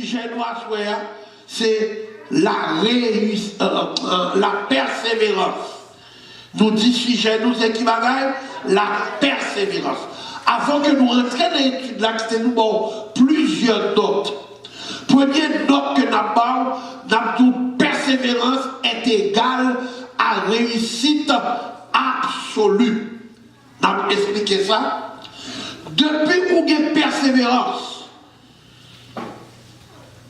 sujet noir, c'est la persévérance. Nous dit sujet, nous c'est qui bagaille? La persévérance. Avant que nous rentrions dans l'étude là, nous avons plusieurs notes. Première note que nous avons, persévérance est égale à réussite absolue. Nous avons expliqué ça. Depuis qu'on a persévérance,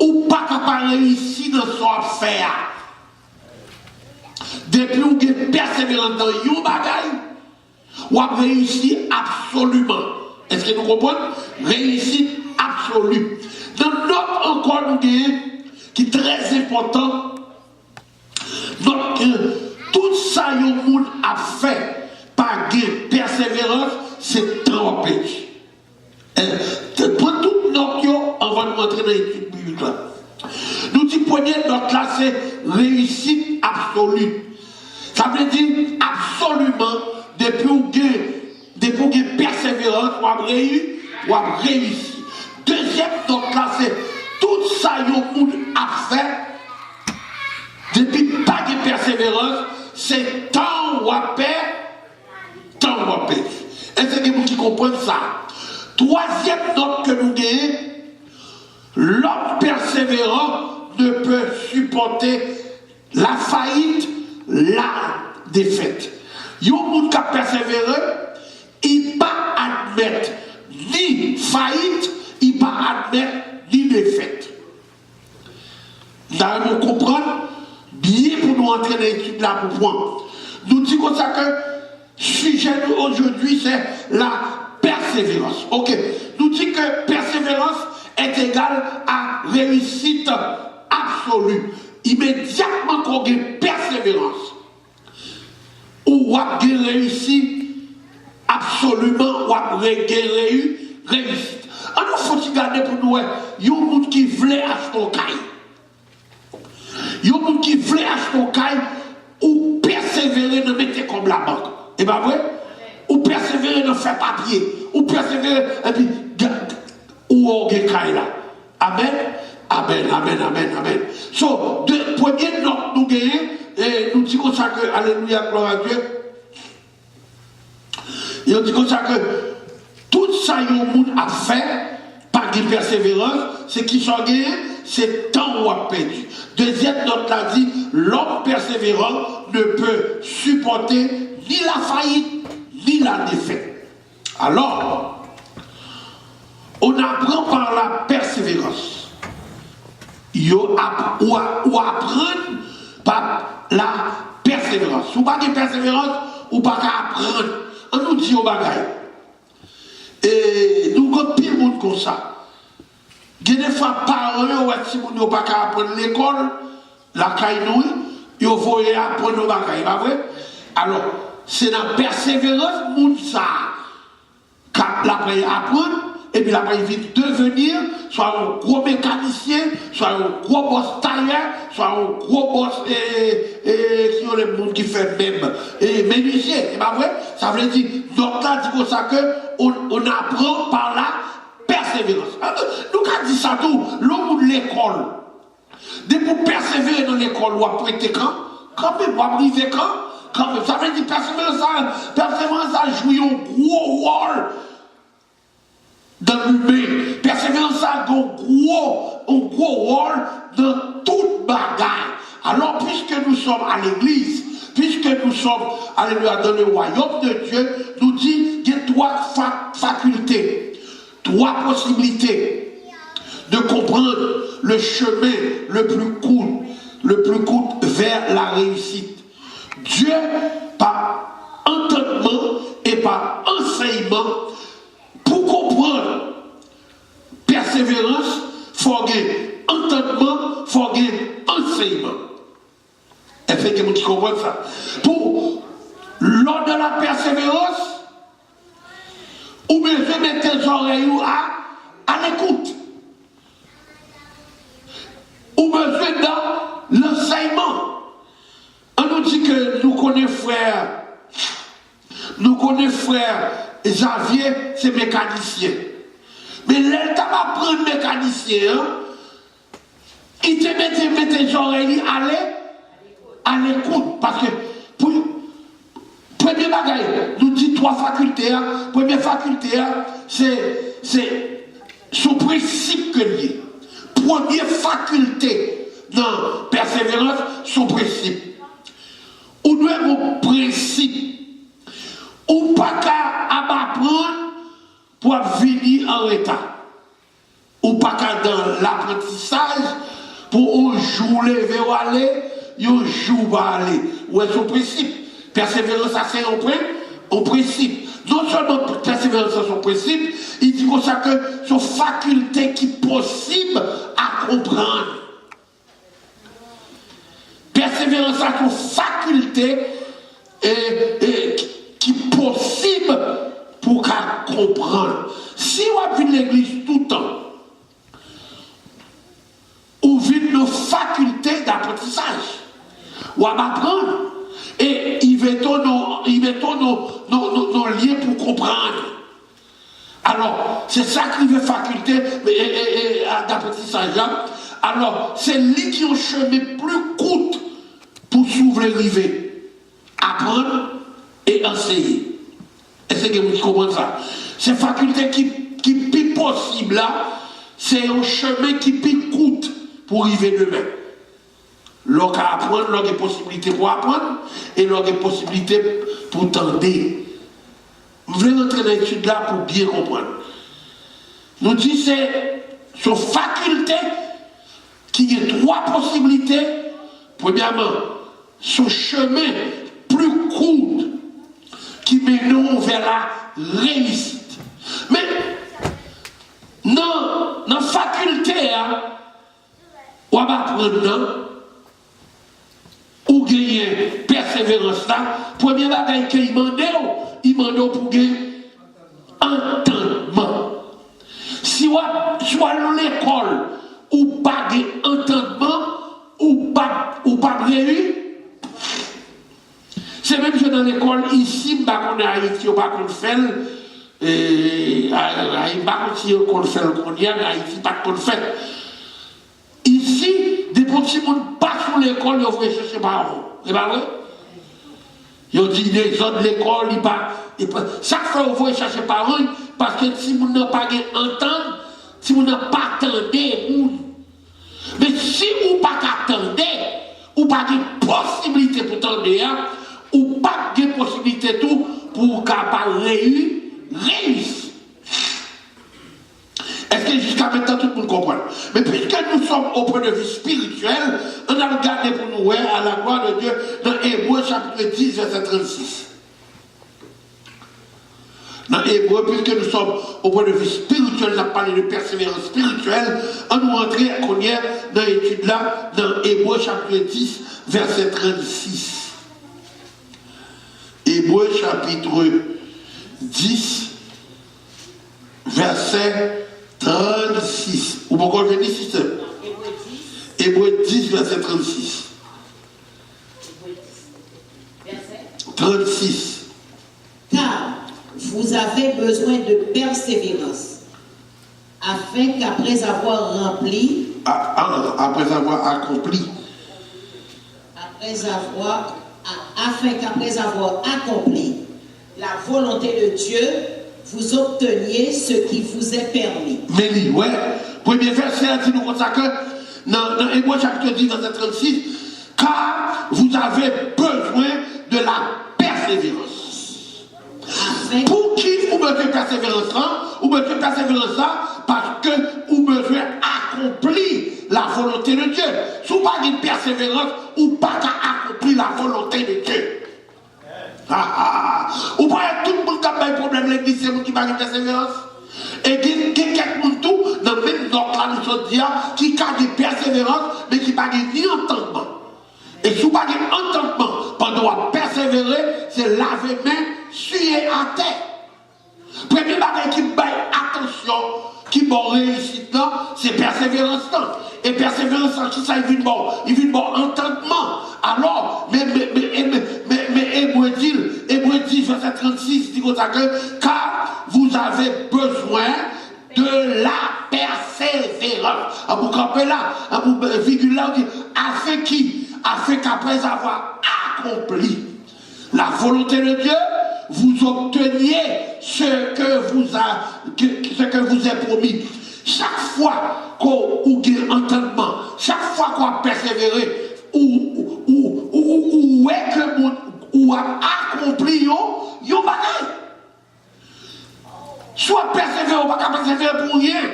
ou pas capable de réussir dans son affaire. Depuis qu'on a persévérance dans une bagaille, ou a réussi absolument. Est-ce que nous comprenons? Réussite absolue. Dans notre encore nous qui est très important, donc tout ça que le monde a fait par persévérance, c'est tromper. Pour tout notre avant de rentrer dans l'étude biblique là. Nous disons première note là, c'est réussite absolue. Ça veut dire absolument depuis où il y a persévérance, on a réussi. Deuxième note là, c'est tout ça que le monde a fait depuis pas de persévérance, c'est temps ou à paix, temps ou à paix. Est-ce que vous qui comprenez ça? Troisième note que nous gagnons, l'homme persévérant ne peut supporter la faillite, la défaite. Yon moun qui a persévéré, il ne peut admettre ni faillite, il ne peut admettre ni défaite. Nous comprenons bien pour nous entrer dans l'étude là pour point. Nous disons comme ça que le sujet aujourd'hui c'est la persévérance. Ok. Nous disons que persévérance est égale à réussite absolue. Immédiatement qu'on a persévérance, ou a réussi absolument, ou a réussi. Alors, il faut garder pour nous, il y a un monde qui voulait acheter un caille. Il y a un monde qui voulait acheter un caille, ou persévérer dans mettre comme la banque. Et bien, vrai? Ou persévérer dans faire papier, ou persévérer, et puis, ou on a caille là. Amen. Amen, amen, amen, amen. So, de première note nous gagnons, et nous disons ça que, alléluia, gloire à Dieu. Et on dit comme ça que tout ça que le monde a fait par des persévérances, c'est qui sont gagnés, c'est temps ou à perdu. Deuxième note là dit, l'homme persévérant ne peut supporter ni la faillite, ni la défaite. Alors, on apprend par la persévérance. Ou apprendre par la persévérance. Ou pas de persévérance, ou pas apprendre. On nous dit au bagage. Et nous avons pire monde comme ça. Il y a des fois, parents, si vous n'avez pas apprendre l'école, la caïnouille, il faut apprendre au bagage. Pas vrai? Alors, c'est la persévérance, monde ça, apprendre. Et puis là, il vient devenir soit un gros mécanicien, soit un gros boss tailleur, soit un gros boss qui ont les monde qui fait même menuisier. C'est pas vrai? Ça veut dire, donc là, dit comme ça qu'on apprend par la persévérance. Nous, quand dit ça tout, l'homme de l'école, dès pour persévérer dans l'école, ou après quand même, ou arriver quand même, ça veut dire persévérance a joué un gros rôle dans l'humain. Persévérance a un gros rôle dans toute bagarre. Alors, puisque nous sommes à l'église, puisque nous sommes dans le royaume de Dieu, nous dit qu'il y a trois facultés, trois possibilités de comprendre le chemin le plus court vers la réussite. Dieu, par entendement et par enseignement, pour comprendre persévérance, il faut gagner entendement, il faut gagner enseignement. Effectivement, tu comprends ça? Pour lors de la persévérance, ou bien je mets tes oreilles à l'écoute. Ou besoin dans l'enseignement. On nous dit que nous connaissons frère Xavier, c'est mécanicien. Mais l'État va prendre mécanicien, Il te met tes oreilles à l'écoute. Parce que, premier bagage, nous dit 3 facultés. Première faculté, c'est son principe que lié. Première faculté dans persévérance, son principe. Ou nous avons un principe. Ou pas qu'à apprendre pour venir en retard. Ou pas qu'à dans l'apprentissage pour un jour lever ou aller, un jour va aller. Ou est son principe. Persévérance, ça c'est un principe. Non seulement persévérance, c'est son principe, il dit comme ça que son faculté qui est possible à comprendre. Persévérance, c'est son faculté qui est possible pour qu'elle comprenne. Si on vit l'église tout le temps, on vit nos facultés d'apprentissage, on va apprendre et il mettons nos liens pour comprendre. Alors, c'est ça qui veut faculté d'apprentissage. Alors, c'est lui qui a un chemin plus court pour s'ouvrir river, apprendre et enseigner. Est-ce que vous comprenez ça? Ces facultés qui est possible là, c'est un chemin qui est court pour arriver demain. L'on a apprendre, l'on a des possibilités pour apprendre et l'on a des possibilités pour tenter. Vous voulez rentrer dans l'étude là pour bien comprendre. Nous disons c'est sur faculté qui a 3 possibilités. Premièrement, son chemin plus court qui mène vers la réussite. Mais dans la faculté, on va apprendre, ou gagner persévérance là. Premier bagage qu'il demande pour gagner entendement. Si on soit dans l'école, ou pas gagner entendement, ou pas réussir, c'est même que dans l'école ici, on est à Haïti, on ne peut pas faire. Haïti, on ne peut pas faire. Ici, des petits monde passent sur l'école, ils vont chercher parents. C'est pas vrai? Ils dit les autres de l'école, chaque fois ils vont chercher parents, parce que si vous n'avez pas entendre, si vous n'avez pas attendez, mais si vous n'avez pas attendez, ou pas de possibilité pour attendre, ou pas de possibilité tout pour capable réussir. Est-ce que jusqu'à maintenant tout le monde comprend? Mais puisque nous sommes au point de vue spirituel, on a regardé pour nous à la gloire de Dieu dans Hébreux chapitre 10, verset 36. Dans Hébreux, puisque nous sommes au point de vue spirituel, on a parlé de persévérance spirituelle, on nous rentre dans l'étude là, dans Hébreux chapitre 10, verset 36. Hébreux chapitre 10, verset 36. Ou pourquoi je dis ici? Hébreux 10, verset 36. 36. Car vous avez besoin de persévérance, afin qu'après avoir rempli, après avoir accompli, afin qu'après avoir accompli la volonté de Dieu, vous obteniez ce qui vous est permis. Mais ouais, premier verset, dit nous comme ça que dans Hébreux chapitre 10, verset 36, car vous avez besoin de la persévérance. Pour qui vous besoin de persévérance là? Vous besoin de persévérance là parce que vous besoin accomplir la volonté de Dieu. Si vous n'avez pas de persévérance, vous n'avez pas accomplir la volonté de Dieu. Ou pas tout le monde qui a un problème l'église, c'est vous qui n'avez pas de persévérance. Et il y a quelqu'un tout dans le même ordre là, nous sommes dit, qui a de persévérance, mais qui n'a pas ni entendement. Et si vous n'avez pas d'entendement, pendant que persévérer, c'est laver main, suer à terre. Premier bagage qui baille attention, qui bon réussite là, c'est persévérance là. Et persévérance là, qui ça, il vient bon entendement. Alors, mais Hébreux 10, verset 36, dit comme ça que, car vous avez besoin de la persévérance. persévérance. À vous camper là, à vous virgule là, on dit, afin qui? Afin qu'après avoir accompli la volonté de Dieu, vous obteniez ce que vous a promis. Chaque fois qu'on gagne entendement, chaque fois qu'on a persévéré, ou est que ou a accompli yo bagay. Soit persévérer, ou pas persévérer pour rien,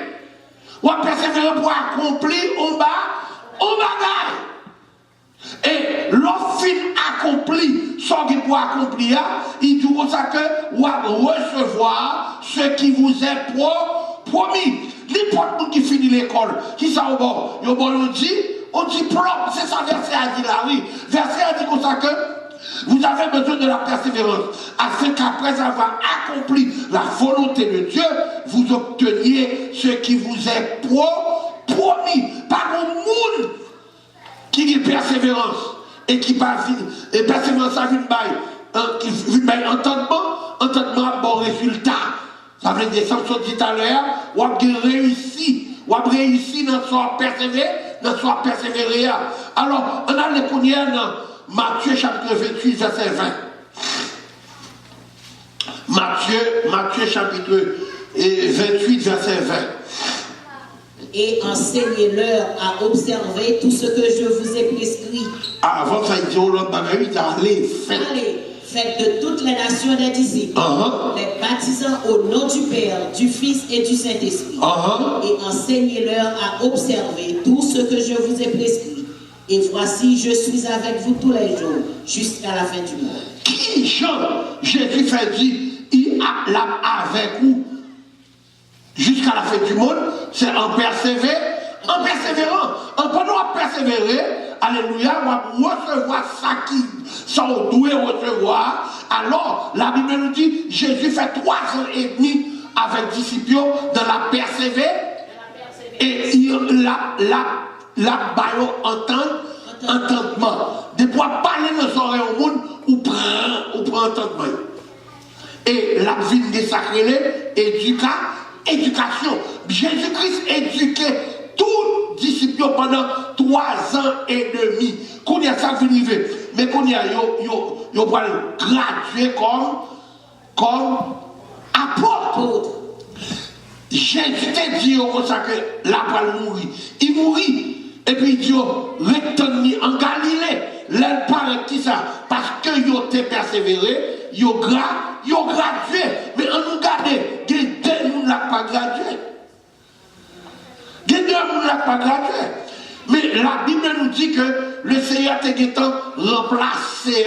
ou persévérer pour accomplir on bagay. Et lorsqu'il accomplit ce qu'il pour accomplir, il dit comme ça que vous recevoir ce qui vous est promis. N'importe qui finit l'école, qui ça au bord, on dit propre, c'est ça verset a dit là, oui. Verset a dit comme ça que vous avez besoin de la persévérance, afin qu'après avoir accompli la volonté de Dieu, vous obteniez ce qui vous est promis. Par le monde qui dit persévérance et qui passe, et persévérance à une bail, entendement à bon résultat. Ça veut dire, ça me dit tout à l'heure, ou a réussi dans son persévérer. Alors, on a les premières dans Matthieu chapitre 28, verset 20. Matthieu chapitre 28, verset 20. Et enseignez-leur à observer tout ce que je vous ai prescrit. Avant ça, il dit, allez, faites de toutes les nations des disciples, les baptisant au nom du Père, du Fils et du Saint-Esprit. Et enseignez-leur à observer tout ce que je vous ai prescrit. Et voici, je suis avec vous tous les jours, jusqu'à la fin du monde. Qui Jean, Jésus fait dire, il est là avec vous jusqu'à la fin du monde, c'est en persévérant. En pendant persévérer, alléluia, on va recevoir ça qui sont doués recevoir. Alors, la Bible nous dit, Jésus fait 3 ans et demi avec disciples dans la persévérance. Et il la baillot entendement. De pouvoir parler nos oreilles au monde, ou prend entendement. Et la vie de sacré, éducation. Jésus-Christ éduquait tout disciple pendant 3 ans et demi. Qu'on y a ça arrivé. Mais qu'on y a yo va graduer comme apôtre. Jésus t'a dit comme ça que la va mourir. Il mourit. Et puis il dit retourne en Galilée. L'elle parle qui ça parce que yo t'es persévéré, yo gradué. Mais on nous garde, il y a 2 personnes qui n'ont pas gradué. Il y a 2 personnes qui n'ont pas gradué. Mais la Bible nous dit que le Seigneur t'a remplacé.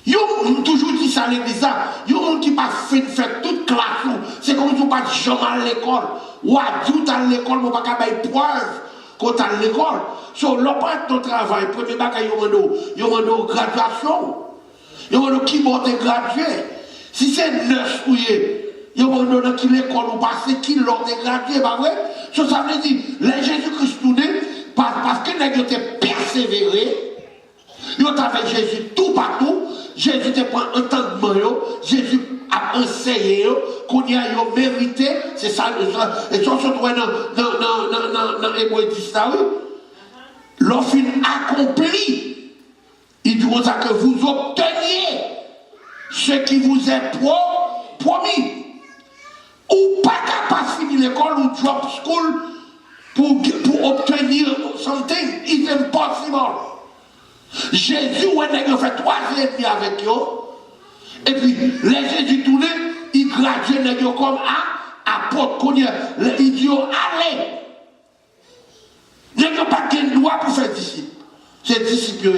Yo toujours dit ça à l'église. Yo qui pas fait toute classe. C'est comme si on pas jamais à l'école. Ou à tout à l'école, on pas faire preuve quand à l'école. Sur l'opération de travail, premier bagage, yo mando graduation. Yo mando qui monte gradué. Si c'est 9 ouillé, yo mando qui l'école ou passer qui l'autre gradué, pas vrai? Ça veut dire, les Jésus-Christ tourné, parce que les gens étaient persévérés, ils ont avec Jésus tout partout, Jésus te prend entendement, Jésus a enseigné, qu'on y a mérité, c'est ça, et ça se trouve dans Hébreu 10, oui. L'offre accompli, il dit ça que vous obteniez ce qui vous est promis. Ou pas capable de finir l'école ou drop school pour obtenir something. It's impossible. Jésus, on a fait 3 ans et demi avec eux. Et puis, les Jésus tournés, ils graduent comme apôtre. Il dit, allez. Ils n'ont pas de droit pour faire disciple. C'est disciple.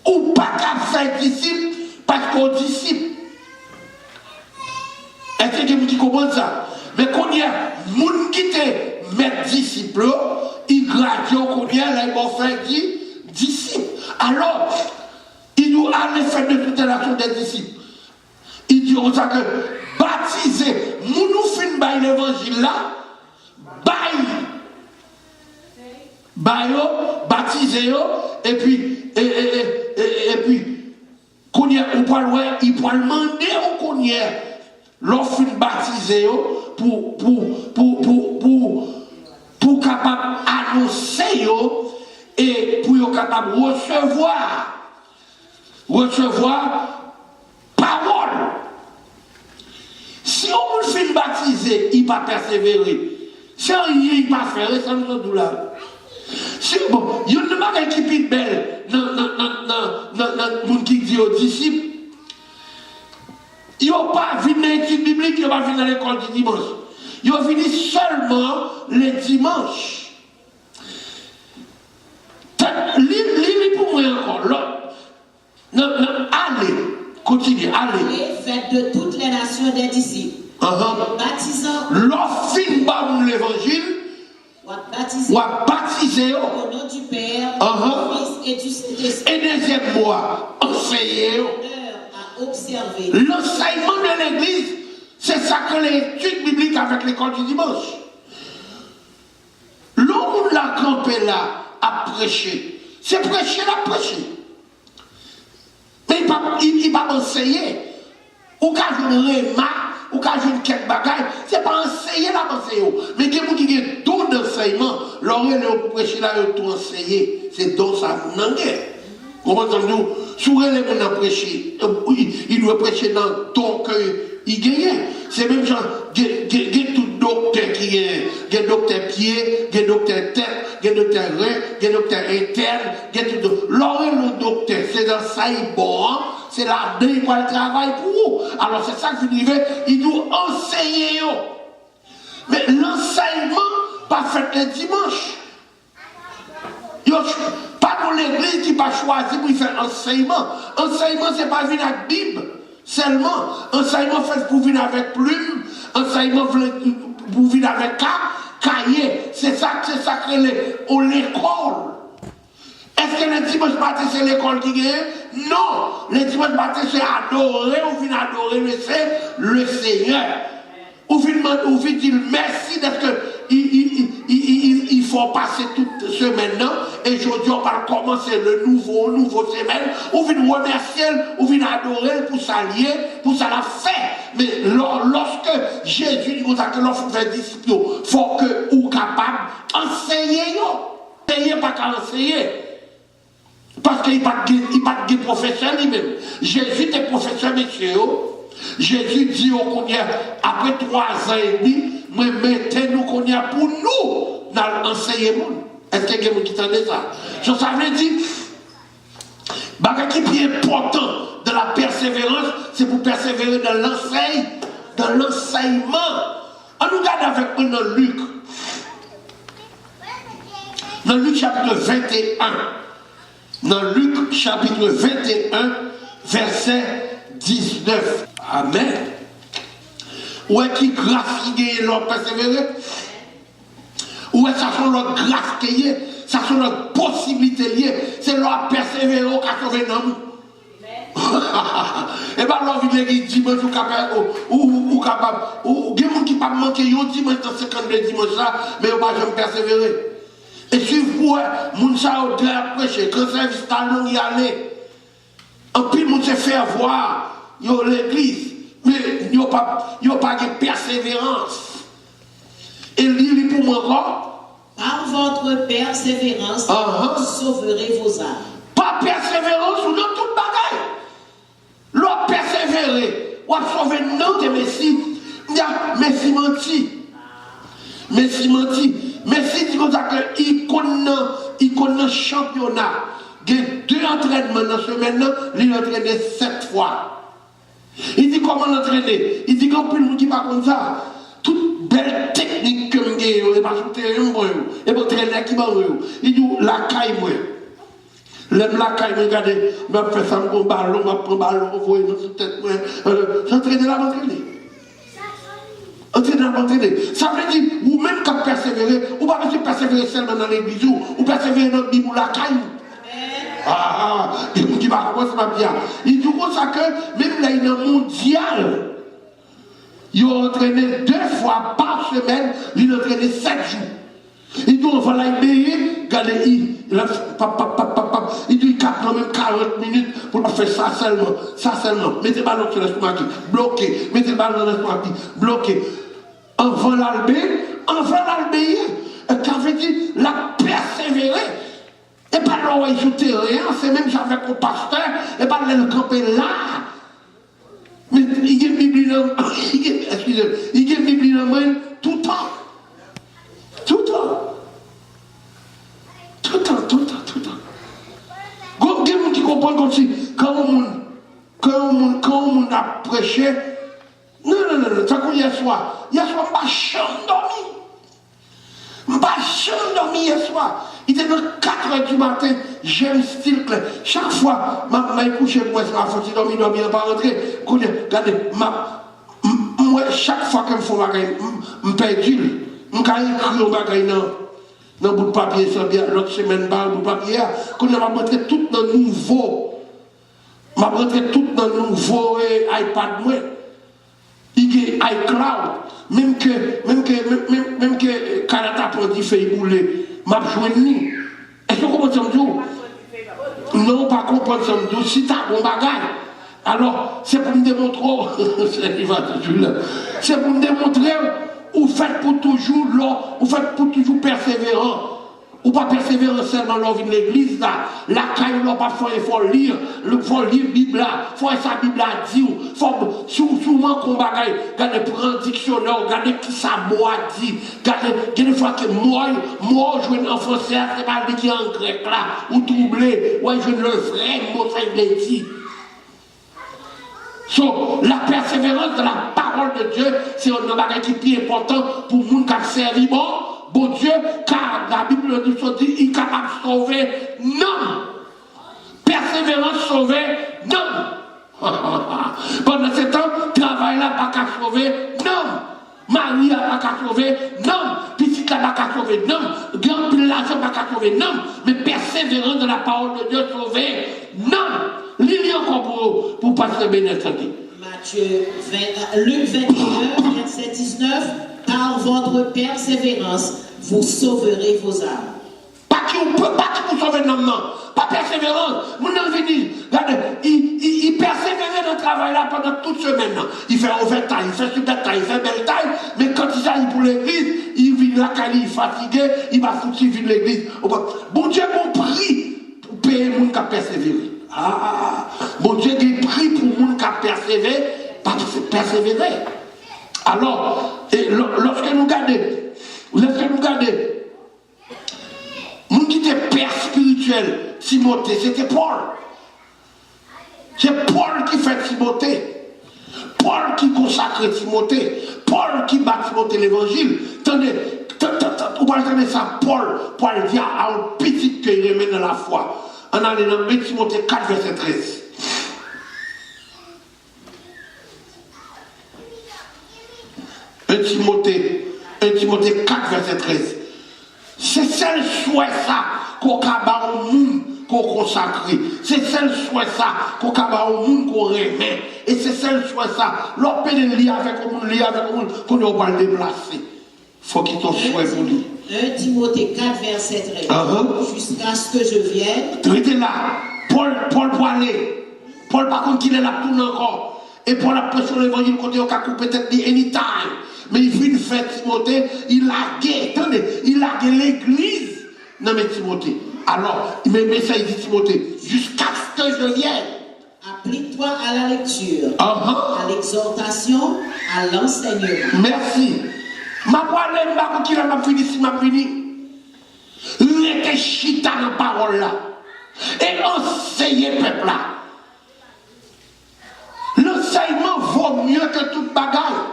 Ou pas qu'à faire disciple parce qu'on disciple. Est-ce que vous comprenez ça? Mais quand il y a des gens qui mettent disciples, ils graduent, quand il y a là, ils vont faire disciples. Alors, il nous a fait de toute la nation des disciples. Il dit comme ça que baptiser, nous finissons par l'évangile là, baptiser, et puis, qu'on y a, il peut demander qu'on y a l'offre baptisé capable annoncer et pour capable recevoir parole. Si on veut faire baptiser, il va persévérer. Si on n'y va pas faire, ça nous dit là. C'est bon, il y a une chose qui est belle dans le monde qui dit aux disciples. Ils n'ont pas vu dans l'étude biblique, ils n'ont pas vu dans l'école du dimanche. Ils ont fini seulement les dimanches. Lis pour moi encore. Allez, continuez, allez. Faites de toutes les nations des disciples. Baptisant. L'offre l'évangile. Ou à baptiser au nom du Père, du Fils et du Saint-Esprit. Et deuxième mois, enseigner. L'enseignement de l'église, c'est ça que l'étude biblique avec l'école du dimanche. L'homme l'a campé là à prêcher. C'est prêcher, la prêcher. Mais il va enseigner. Ou quand je remarque, ou quand je quelques bagailles, c'est pas enseigner la enseigner. Mais il y a des gens qui ont tout d'enseignement, l'oreille pour prêcher là, ils ont tout enseigné. C'est donc ça, vous n'en avez. Comprenez-vous? Souvent les gens ont prêché, ils doivent prêcher dans ton cœur, ils gagnent. C'est même genre, il y a tout docteur qui est, il y a docteur pied, il y a docteur tête, il y a docteur rein, il y a docteur interne, il y a tout. L'oreille le docteur, c'est dans ça, il bon, c'est là-dedans, il va le travail pour vous. Alors c'est ça que vous dites, il doit enseigner. Mais l'enseignement, pas fait le dimanche. Pas pour l'église qui va choisir pour faire enseignement. Enseignement, c'est pas venir avec Bible seulement. Enseignement fait pour venir avec plume. Enseignement pour venir avec cahier. C'est ça que l'école. Est-ce que le dimanche matin c'est l'école qui gagne? Non. Le dimanche matin c'est adorer. On vient adorer le Seigneur. On vient dire merci d'être que il faut passer toute semaine et aujourd'hui on va commencer le nouveau semaine. On vient remercier, on vient adorer pour s'allier, pour ça la faire. Mais lorsque Jésus nous a que l'offre fait disciples, il faut que vous capable enseigner. Enseigner pas qu'à enseigner. Parce qu'il n'y a pas de professeur lui-même. Jésus était professeur, messieurs. Jésus dit au Cognac, après 3 ans et demi, mais mettez-nous Cognac pour nous dans l'enseignement. Est-ce qu'il y a quelqu'un qui entendait ça? Ça veut dire, ce qui est important de la persévérance, c'est pour persévérer dans l'enseignement. On nous regarde avec nous dans Luc. Dans Luc chapitre 21. Dans Luc chapitre 21, verset 19. Amen. Où est-ce qui grâce qui est leur persévérer? Où est-ce que ça sont leurs grâce qui est? Ça sont leurs possibilités liées. C'est leur persévérer au 80 ans. Et bien, l'on vit les dimanches ou capable, ou capable, ou il y a des gens qui ne peuvent pas manquer un dimanche dans 52 dimanches là, mais on ne va jamais persévérer. Et si vous voyez, les gens qui ont prêché, quand le service talon y aller, en plus, les gens se fait voir l'église, mais il n'y a pas de persévérance. Et l'île pour moi encore. Par votre persévérance, vous sauverez vos âmes. Par persévérance, ou dans toute bagaille. L'on persévérer, ou sauver non de Messie. Messie menti. Messie menti. Messie dit comme ça qu'il connaît championnat. Il y a 2 entraînements dans la semaine, il a entraîné 7 fois. Il dit comment l'entraîner? Il dit qu'on peut nous dire pas comme ça. Toute belle technique que je n'ai pas et pas traîner qui m'a il dit la caille moi. L'aime la caille, regardez, je fais ça, je ballon, je prends ballon, je vois dans tête. J'entraîne là, m'entraîner. Ça veut dire, ou même quand persévérer, ou pas persévérer seulement dans l'église, ou persévérer dans le Bible ou la caille. Il dit pas comment ça va bien. Il dit comme ça que même là, il est mondial. Il a entraîné 2 fois par semaine, il a entraîné 7 jours. Il dit on va l'aimer, regardez, il dit 40 minutes pour faire ça seulement. Mettez le ballon sur l'estomac, bloqué. Mettez le ballon dans l'estomac, bloqué. Enfant l'albé, qui avait dit la persévérer. Et pas l'envoyer sur le terrain, c'est même avec le pasteur, et pas le camper là. Mais il y a une Bible dans le monde tout le temps. Tout le temps. Tout le temps. Il y a des gens qui comprennent comme si, quand on a prêché, non, ça qu'on hier soir, je n'ai pas chambre dormi hier soir. Il était de 4h du matin, j'aime style clair. Chaque fois, je couché pour moi, je suis dormi, je ne pas rentrer. Regardez, moi, chaque fois que je fais un bagage, je perds. Je écris un bagage dans un bout de papier, l'autre semaine, dans un bout de papier, je vais rentrer tout dans le nouveau. Je vais rentrer tout dans le nouveau iPad. Il y a iCloud. Même que Canada produit fait bouler, m'a joigné. Est-ce que vous comprenez ça? Non, pas comprendre ça. Si tu as un bon bagage, alors c'est pour me démontrer, c'est pour me démontrer, vous faites pour toujours, vous faites pour toujours persévérant. Ou pas persévérer seulement dans l'église là, la caille là, parfois il faut lire, la Bible là, il faut sa Bible à dire, il faut souvent qu'on bagaille, regardez prendre dictionnaire, regardez qui ça moi dit, regardez, des fois que moi je vais en français, c'est pas le qui en grec là, ou troublé, ouais je le vrai mot ça il est dit. So, la persévérance de la parole de Dieu, c'est un bagage qui est plus important pour les gens qui servent bon Dieu, car la Bible nous dit qu'il est capable de sauver non. Persévérance sauver non. Pendant ce temps, travail là pas qu'à sauver non. Marie n'a pas qu'à sauver non. Petite n'a pas qu'à sauver non. Grand pile l'argent n'a pas qu'à sauver non. Mais persévérance de la parole de Dieu sauver non. Lisez encore pour passer bénéfice. Luc 21, verset 19. Par votre persévérance, vous sauverez vos âmes. Pas qui on peut pas qui vous sauver non. Pas persévérance. Mon envie dit, regardez, il persévérait dans le travail là pendant toute semaine. Il fait overtime, il fait super time, il fait belle taille, mais quand il arrive pour l'église, il vit la qualité, il est fatigué, il va foutre de l'église. Bon Dieu, mon prix pour payer les gens qui persévéré. Bon Dieu, il prie pour les gens qui persévérer. Alors, lorsque nous regardons, nous qui était père spirituel, Timothée, c'était Paul. C'est Paul qui fait Timothée. Paul qui consacre Timothée. Paul qui bat Timothée l'évangile. Attendez, vous pouvez entendre ça, Paul dit à un petit qui remet dans la foi. On a dans 1 Timothée 4, verset 13. 1 Timothée 4, verset 13. C'est celle souhait ça qu'on a au monde qu'on consacre. C'est celle souhait ça qu'on a au monde qu'on remet. Et c'est celle souhait ça. L'on peut lier avec le monde, qu'on ne va pas le déplacer. Il faut qu'il t'en soit pour lui. 1 Timothée 4, verset 13. Jusqu'à ce que je vienne. Tu étais là. Paul pour aller. Paul par contre qu'il est là tout encore. Et Paul a prêché l'évangile côté au cas peut-être dit anytime. Mais il fait une fête Timothée, il laguait, attendez, il laguait l'église. Non mais Timothée. Alors, mais ça il dit Timothée, jusqu'à ce que je vienne. Applique-toi à la lecture, à l'exhortation, à l'enseignement. Merci. Ma parole m'a qui m'a fini si m'a fini. Il était chita dans la parole là. Et enseigner peuple là. L'enseignement vaut mieux que toute bagaille.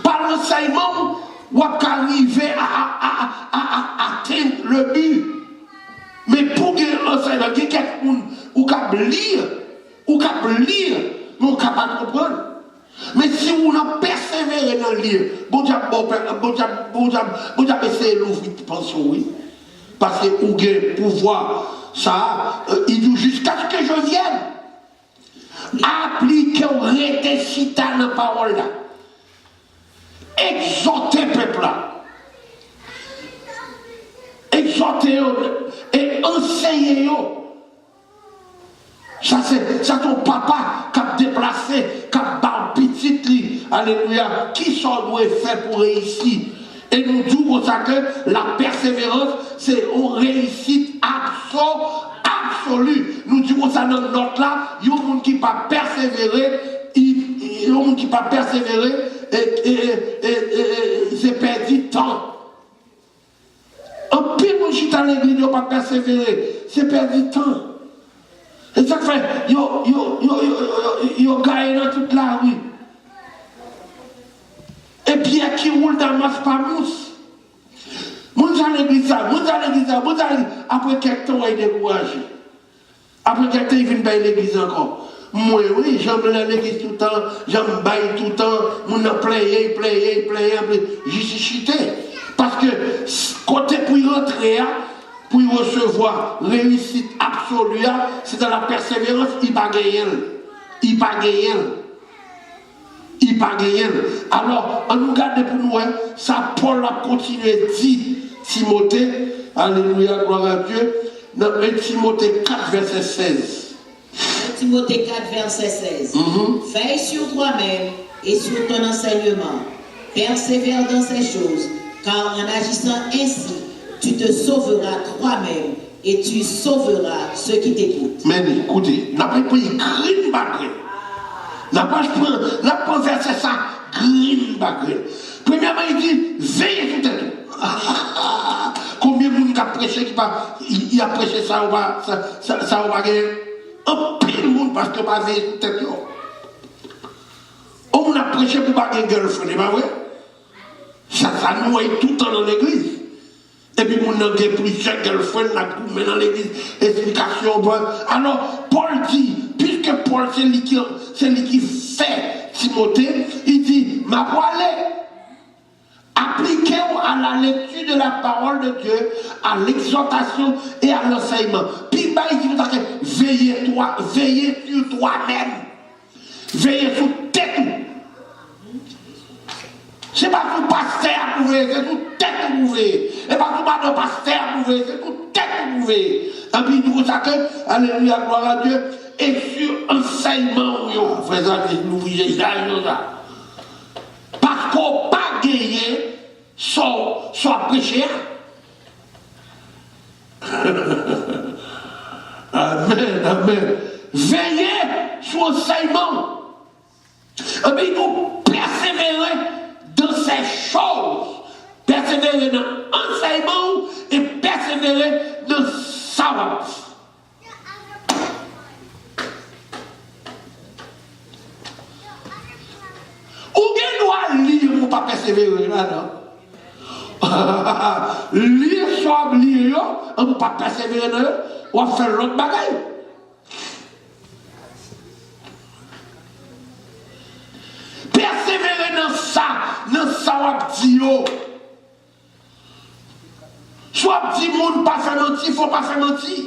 Par l'enseignement, on va arriver à atteindre le but. Mais pour que l'enseignement, il y a quelqu'un qui peut lire, mais on ne peut pas comprendre. Mais si on a persévéré dans le lire, bon Dieu essayer d'ouvrir pension, oui. Parce que vous avez le pouvoir, ça, il dit jusqu'à ce que je vienne. Appliquer au rétécita dans la parole là. Exhorter peuple là. Exhorter et enseigner. Ça c'est ton papa qui a déplacé, qui a bar petit li alléluia, qui sont doit faire pour réussir. Et nous disons comme ça que la persévérance, c'est une réussite absolue. Nous disons ça dans notre là, il y a un monde qui pas persévérer, il y a un monde qui pas persévérer et c'est perdu temps. Un pire qui est à l'église, il n'a pas persévérer, c'est perdu temps. Et ça fait, il gagné dans toute la rue. Et pierre qui roule dans masse pas mousse. Moun à l'église, après quelques temps, il est découragé. Après quelques temps, il vient à l'église encore. Moi, oui, j'aime l'église tout le temps, j'aime bailler tout le temps, moun a player, j'y suis chité. Parce que, côté pour y rentrer, pour y recevoir réussite absolue, c'est dans la persévérance, il va gagner. Alors, on nous garde pour nous, ça Paul a continué à dire, Timothée, alléluia, gloire à Dieu, dans Timothée 4, verset 16. Timothée 4, verset 16. Veille sur toi-même et sur ton enseignement. Persévère dans ces choses, car en agissant ainsi, tu te sauveras toi-même et tu sauveras ceux qui t'écoutent. Mais écoutez, n'a pas pris green background. N'a pas verset ça, green background. Premièrement, il dit, veillez sur tête. Combien de monde a prêché il a prêché ça, ça va gagner. Un pile monde parce que pas veiller sur tête. On a prêché pour pas gagner girlfriend, c'est pas vrai? Ça noie tout le temps dans l'église. Et puis, on a plusieurs girlfriends dans l'église. Explication. Alors, Paul dit, puisque Paul, c'est lui qui fait Timothée, il dit, ma voilée, appliquez-vous à la lecture de la parole de Dieu, à l'exhortation et à l'enseignement. Puis, il dit, veillez sur toi-même. Veillez sur tête. C'est pas tout pasteur pour vous, c'est tout tête pour vous. Et pas tout pasteur pour vous, c'est tout tête pour vous. Et puis nous savons que, alléluia, gloire à Dieu, et sur enseignement, frères amis, nous vous ça. Parce qu'on pas gagné, soit prêché. Amen. Veillez sur enseignement. Et puis nous persévérer dans ces choses, persévérer dans l'enseignement et persévérer dans le savoir. Ou bien doit lire pour ne pas persévérer là-dedans. Lire soit lire, on ne peut pas persévérer là, on va faire l'autre bagaille. Persévérer dans ça on dit soit dit monde pas faire mentir, faut pas faire mentir.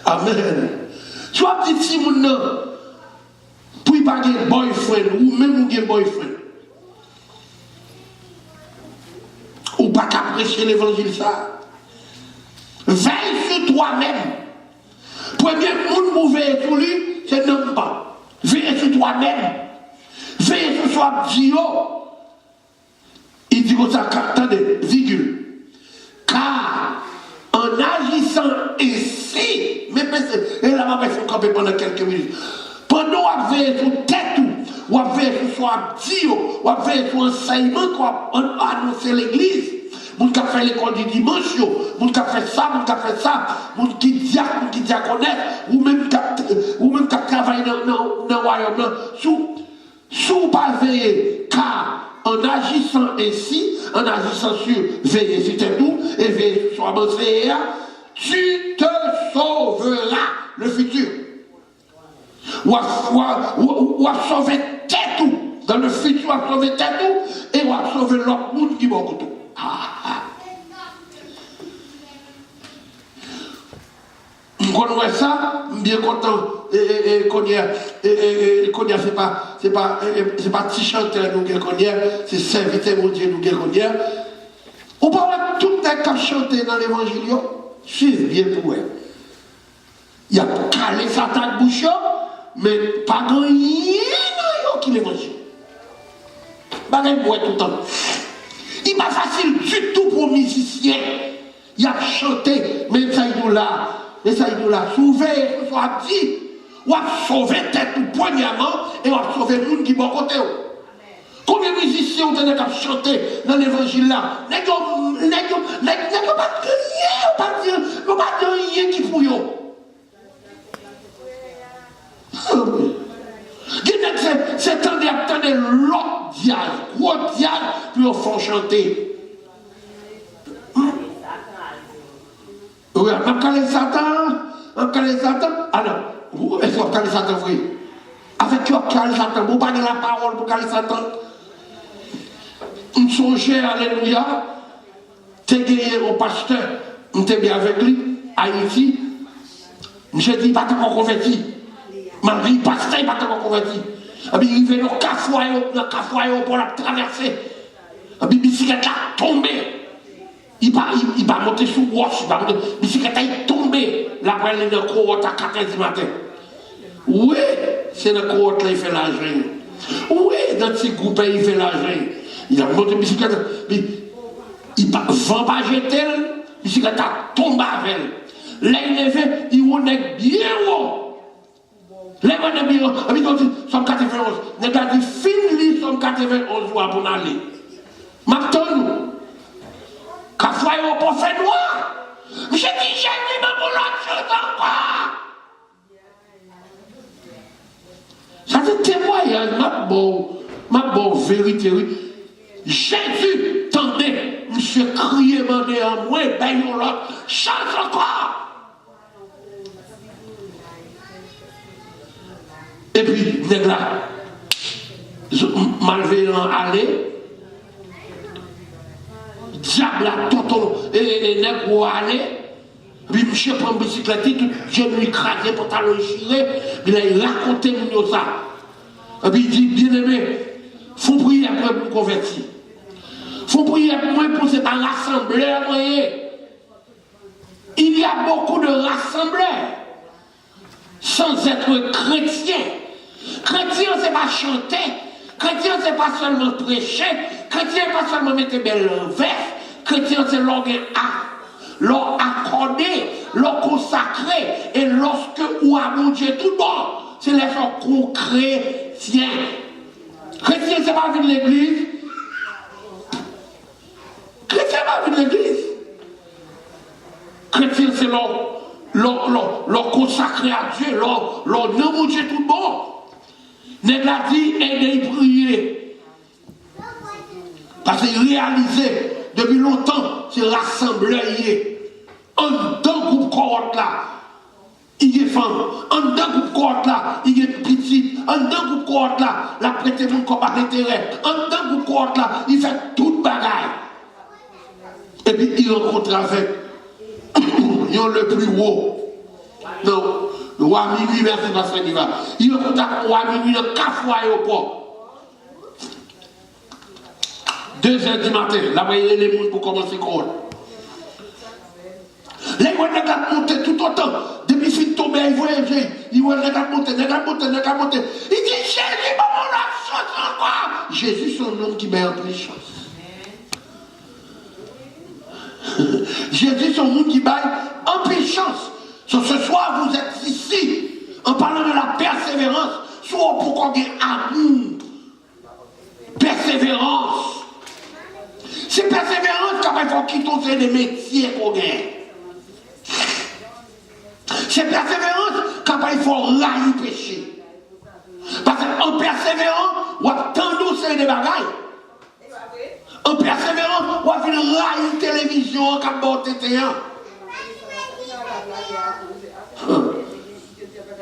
Amen. Soit dit si monde non, pour pas gagner boyfriend ou même ou gagner boyfriend. Ou pas qu'à prêcher l'évangile ça. Veille sur toi-même. Premier monde pour veiller sur lui, c'est non pas. Veille sur toi-même. Veille sur soi, il dit comme ça, attendez, virgule. Car en agissant ainsi, et là, on va faire camper pendant quelques minutes. Pendant qu'on veille sur tête, on veille sur soi, on veille sur enseignement, qu'on annonce l'église. Moun qui fait l'école du dimanche, moun qui fait ça, moun qui diaconesse, ou même qui travaille dans le royaume, sous pas veiller, car en agissant ainsi, en agissant sur veiller sur tes doux, et veiller sur avancer, tu te sauveras le futur. Ou à sauver tes doux, dans le futur, à sauver tes doux, et ou à sauver l'autre monde qui va au couteau. Je connais ça, je suis bien content. Qu'on y a, c'est pas petit chanteur nous qui connaît, c'est serviteur mon Dieu nous qui connaît. On parle de tout les qui chantent dans l'évangile, suivez bien pour eux. Il y a calé Satan bouchon, mais pas rien qui l'évangile. Bagay pour tout le temps. Il n'est pas facile du tout pour musicien. Il a chanté, mais ça y est là, sauvé, ce soit dit, ou a sauvé tête ou poignardement, et ou a sauvé le monde qui est bon côté. Combien de musiciens ont tenu à chanter dans l'évangile là? N'est-ce pas rien qui pour eux. C'est attendez l'autre diable, gros diable, puis on fait chanter. Oui, on calé Satan. Ah non, est-ce qu'on calé Satan, oui? Avec qui on calé Satan? Vous parlez la parole pour caler Satan? On songeait, alléluia, t'es gagné au pasteur, on était bien avec lui, Haïti. Je dis, pas encore converti. Marie, pasteur, pas encore converti. Il veut le cafouaillot pour la traverser. La bicyclette a tombé. Il va monter sous roche. La bicyclette est tombée. La prenne est dans le cohorte à 4h du matin. Oui, c'est dans le cohorte là, il fait l'argent. Oui, dans le petit groupe, il fait l'argent. Il a monté la bicyclette. Il va pas jeter. La bicyclette a tombé avec elle. Là, il est levé, il est bien haut. Les gens de bureau, somme 91. Les gars disent, fin somme 91 pour aller. Maintenant, quand vous voyez au prophète noir, je dis, j'ai mis dans mon autre chose encore. Ça c'est témoignage, ma bonne vérité. Jésus, tendez, monsieur crié, mandé en moi, ben l'autre, chance encore. Et puis, nèg là, malveillant aller, diable là, tonton, et nèg ou aller, puis monsieur prend une bicyclette, tout jeune lui écrasé, pantalon chiré, puis là, il racontait mon ça. Et puis il dit, bien aimé, faut prier après pour convertir. Faut prier pour moi pour cet rassembleur. Il y a beaucoup de rassembleurs sans être chrétien. Chrétien, c'est pas chanter. Chrétien, c'est pas seulement prêcher. Chrétien, c'est pas seulement mettre belle veste. Chrétien, c'est l'or accordé, l'or consacré. Et lorsque ou à mon Dieu tout bon, c'est les gens chrétiens. Chrétien, c'est pas venir de l'église. Chrétien, c'est pas venir de l'église. Chrétien, c'est l'or consacré à Dieu, l'or non mon Dieu tout bon. Nèg la dit, aidez prier. Parce qu'il réalisait depuis longtemps, c'est rassembleur. En deux groupes cohortes là, il est femme. En deux groupes cohortes là, il est petit. En deux groupes cohortes là, la prêté mon combat d'intérêt. En deux groupes cohortes là, il fait toute bagaille. Et puis il rencontre avec le plus haut. Non, le roi minuit, merci Pasteur Niva. Il rencontre avec le roi minuit, le cafou aéroport. 2h du matin, là, il y a les gens pour commencer à courir. Les gens ont monté tout autant. Depuis qu'il tombe, ils voyageaient. Ils ont monté. Il dit, Jésus, maman, la chance encore. Jésus, son nom qui met en plus chance. Jésus, son nom qui baille en plus chance. Ce soir, vous êtes ici, en parlant de la persévérance, soit pour qu'on ait amour. Persévérance. C'est persévérance quand il faut quitter les métiers qu'on gagne. C'est persévérance quand il faut railler le péché. Parce qu'en persévérant, on va t'endosser des bagailles. En persévérant, on va faire railler la télévision comme bon tétéan.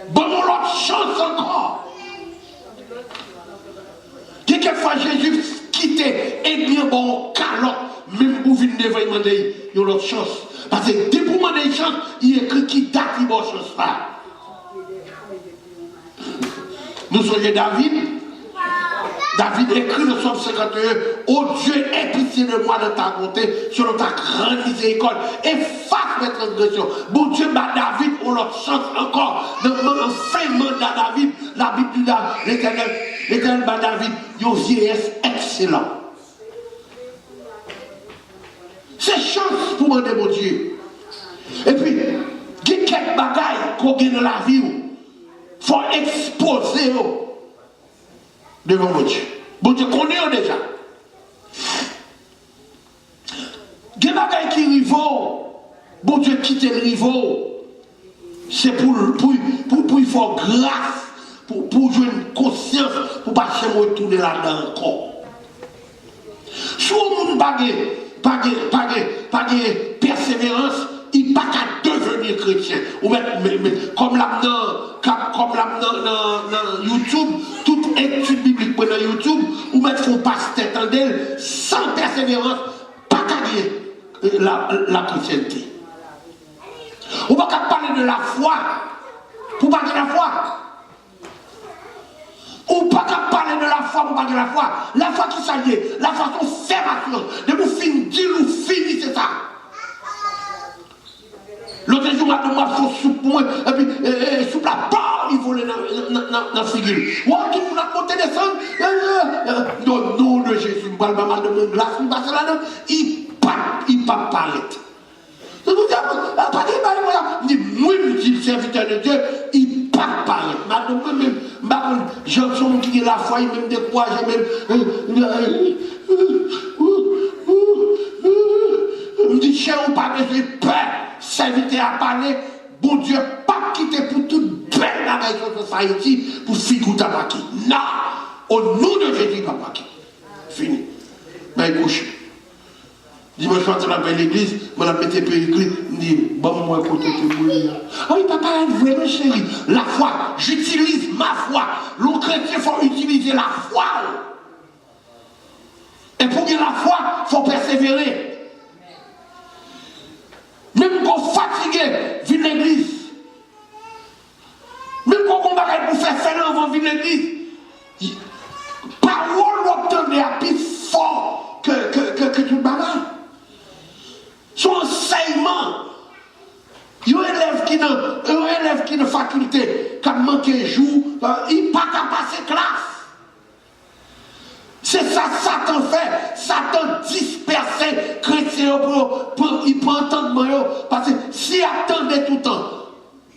Bon, l'autre chance encore. Quelquefois Jésus quittait et bien bon calotte, même pour venir devant il demander une autre chance. Parce que dès pour demander une chance, il écrit qui date il bonne chance là. Nous sommes David. David écrit le psaume 51. Oh Dieu, aie pitié de moi dans ta bonté, selon ta grande miséricorde. Efface mes transgressions. Bon Dieu, David, on leur chance encore. Dans le fin mandat David, la Bible dit l'Éternel, David, une vieillesse excellent. C'est chance pour demander mon Dieu. Et puis, il y a quelques bagailles qu'on gagne dans la vie. Il faut exposer devant mon Dieu. Bon Dieu connaît déjà. Il y a des bagailles qui arrivent. Bon Dieu quitte le riveau. C'est pour il faut grâce. Pour jouer une conscience. Pour ne pas retourner là-dedans encore. Si on n'a pas de persévérance, il n'y a pas qu'à devenir chrétien. Ou même, comme là dans YouTube, toute étude biblique dans YouTube, ou même faut pas se tête d'elle, sans persévérance, pas qu'à gagner la chrétienté. Ou pas qu'à parler de la foi, pour parler de la foi. Ou pas qu'à parler de la foi pour parler de la foi. La foi qui s'allie, la façon de faire action. De vous finir, dire ou finir, c'est ça. L'autre jour, moi, je suis sous moi, et puis, sous la barre, il volait dans la figure. Ouais, qui vous a monté descendre. Dans le nom de Jésus, je vais mal de mon glace, je passe là-dedans. Il pas paraître. Je vous dis, moi, je dis, serviteur de Dieu, il pas paraître. Madame, j'ai un qui est la foi, il même découragé, même. Me dit, cher ou pas besoin de peur, serviteur à parler, bon Dieu, pas quitter pour toute belle bagage de société pour figurer ta paquet. Non, au nom de Jésus, pas paquet. Fini. Mais couche. Dimanche soir, on appelle l'église, on a mis l'église, on dit, bon, moi, côté de bouillir. Ah oui, papa, vraiment, chérie, la foi, j'utilise ma foi. Le chrétien, il faut utiliser la foi. Et pour dire la foi, il faut persévérer. Même qu'on fatigué, vient l'église. Même qu'on combat pour faire faire avant vient l'église. Parole l'obtenir à plus fort que tout le bagage. Son enseignement. Il y a un élève qui est dans la faculté, qui a manqué un jour, il n'a pas qu'à passer classe. C'est ça Satan fait. Satan disperse les chrétiens il prend entendement. Parce que s'il attendait tout le temps,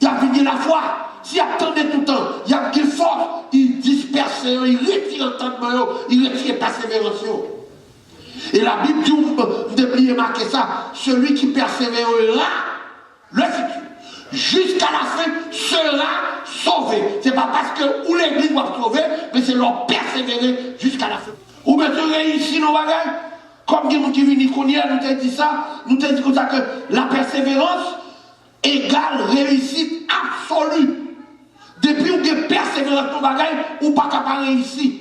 il a fini la foi. S'il attendait tout le temps, il a une force, il disperse, il retire l'entendement, il retire la persévérance. Et la Bible dit, vous devriez marquer ça, celui qui persévérera, le futur, jusqu'à la fin, sera sauvé. Ce n'est pas parce que où l'église va sauver, mais c'est leur persévérer jusqu'à la fin. Ou bien tu réussis nos bagages, comme des gens qui viennent qu'on y a, nous t'a dit ça, nous t'a dit comme ça que la persévérance égale réussite absolue. Depuis où tu persévères ton bagage, ou pas capable de réussir.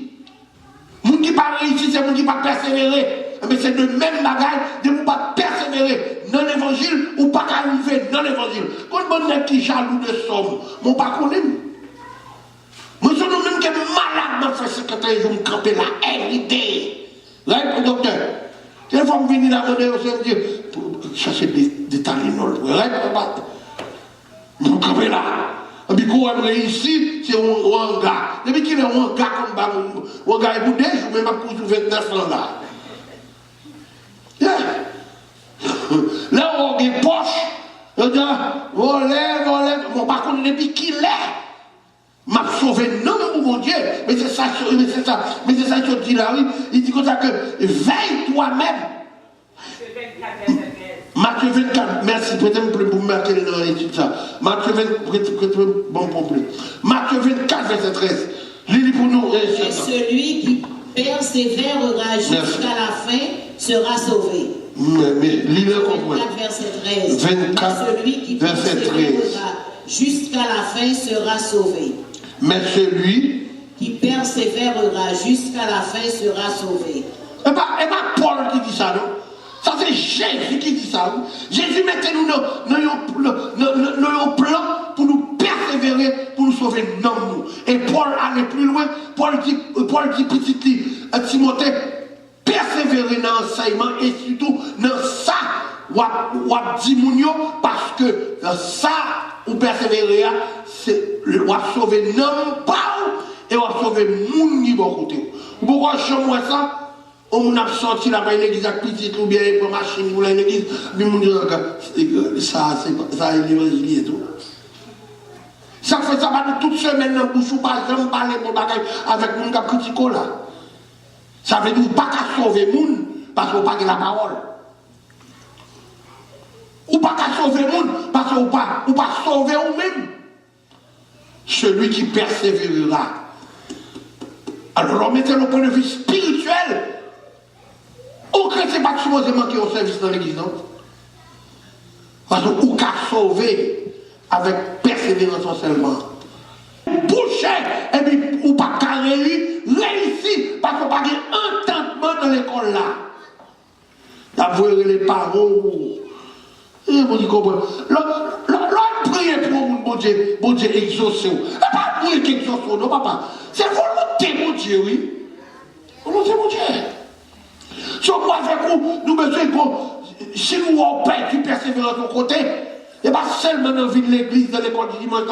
Les gens qui ne pas réussir, c'est les gens qui ne pas persévérer. Mais c'est le même bagage de ne pas persévérer dans l'évangile ou pas arriver dans l'évangile. Quand on est qui jaloux de somme, mon pas connaît. Moi, je suis même qui est malade dans ce secrétaire, je me camper la RID. Là, le docteur. Des fois, je viens là, je me dis, pour chercher des talinol. Je me camper là. Et puis, quand on réussit, c'est un gars. Depuis qu'il est un gars comme un gars est boudé, je mets ma couche de 29 ans là. Là, on a des poches. On dit, on lève. Mon par contre, depuis qu'il est, m'a sauvé. Non, mon Dieu. Mais c'est ça que je dis là, oui. Il dit comme ça que veille toi-même. Matthieu 24, merci, peut-être pour me marquer dans l'étude ça. Matthieu 24, bon problème. Matthieu 24, verset 13. Lis pour nous. Et celui qui persévérera jusqu'à la fin sera sauvé. Mais lis-le comprends. 24, verset 13. 24, celui qui verset 13. Jusqu'à la fin sera sauvé. Mais celui qui persévérera jusqu'à la fin sera sauvé. Et pas Paul qui dit ça, non? Ça c'est Jésus qui dit ça. Jésus mettait nous dans un plan pour nous persévérer, pour nous sauver dans nous. Et Paul allait plus loin. Paul dit petit Timothée, persévérer dans l'enseignement et surtout dans ça, ou dit mounio, parce que dans ça, ou persévérer, c'est ou sauver non pas et ou sauver moun qui bon côté. Pourquoi je moi ça? On a sorti la l'église à petite ou bien pour machine pour l'église, mais mon Dieu, ça est l'évangile et tout. Ça fait ça va toute semaine dans bouche ou pas jamais parler pour bagaille avec mon gars critico là. Ça veut dire pas qu'à sauver moun parce qu'on pas de la parole. Ou pas qu'à sauver moun parce qu'on pas sauver ou même. Celui qui persévérera. Alors mettez le point de vue spirituel. Aucun n'est pas supposé manquer au service dans l'église, non? Parce que ou qu'à sauver avec persévérance seulement. Boucher, et puis ou pas qu'à réussir, parce qu'on pas d'entendement dans l'école là. D'avoir les parents. Et vous comprenez? L'on prie pour mon Dieu, exaucer. Et pas prier qu'il exauce, non, papa. C'est volonté, mon Dieu, oui. Volonté, mon Dieu. Si on avec vous, nous besoin que si nous avons perdu persévérance de notre côté, et pas seulement dans la vie de l'église, dans l'école du dimanche,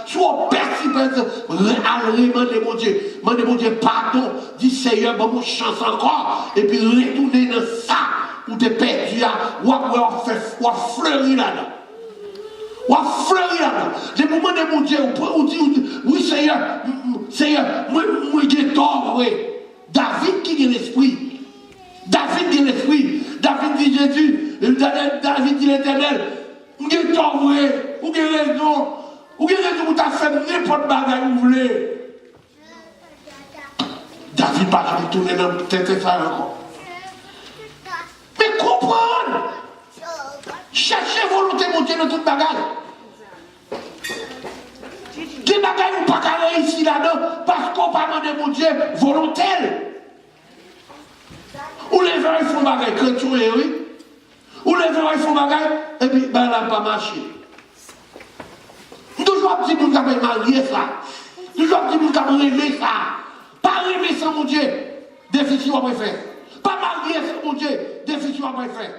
si on persévère, demander mon Dieu, pardon, dit Seigneur, bon, mon chance encore, et puis retourner dans ça, où tu es perdu, ou à fleurir là-dedans. Ou à fleurir là-dedans. Les moments de mon Dieu, où dit, oui Seigneur, moi j'ai tort, oui. David qui a l'esprit. David dit l'esprit, David dit Jésus, David dit l'Éternel, vous avez tort, vous avez raison, vous avez fait n'importe quoi que vous voulez. David va retourner dans le tête ça encore. Mais comprendre, cherchez volonté monter dans toute bagage. Des bagages ou pas qu'à réussir là-dedans parce qu'on parle de mon Dieu volontaire. Ou les gens ils font bagaille, chrétien, oui. Ou les gens ils font bagaille, et puis ben là, pas marché. Toujours petit monde qui a marié ça. Toujours petit monde qui a rêvé ça. Pas rêver sans mon Dieu, déficit on va faire. Pas marié sans mon Dieu, déficit on va faire.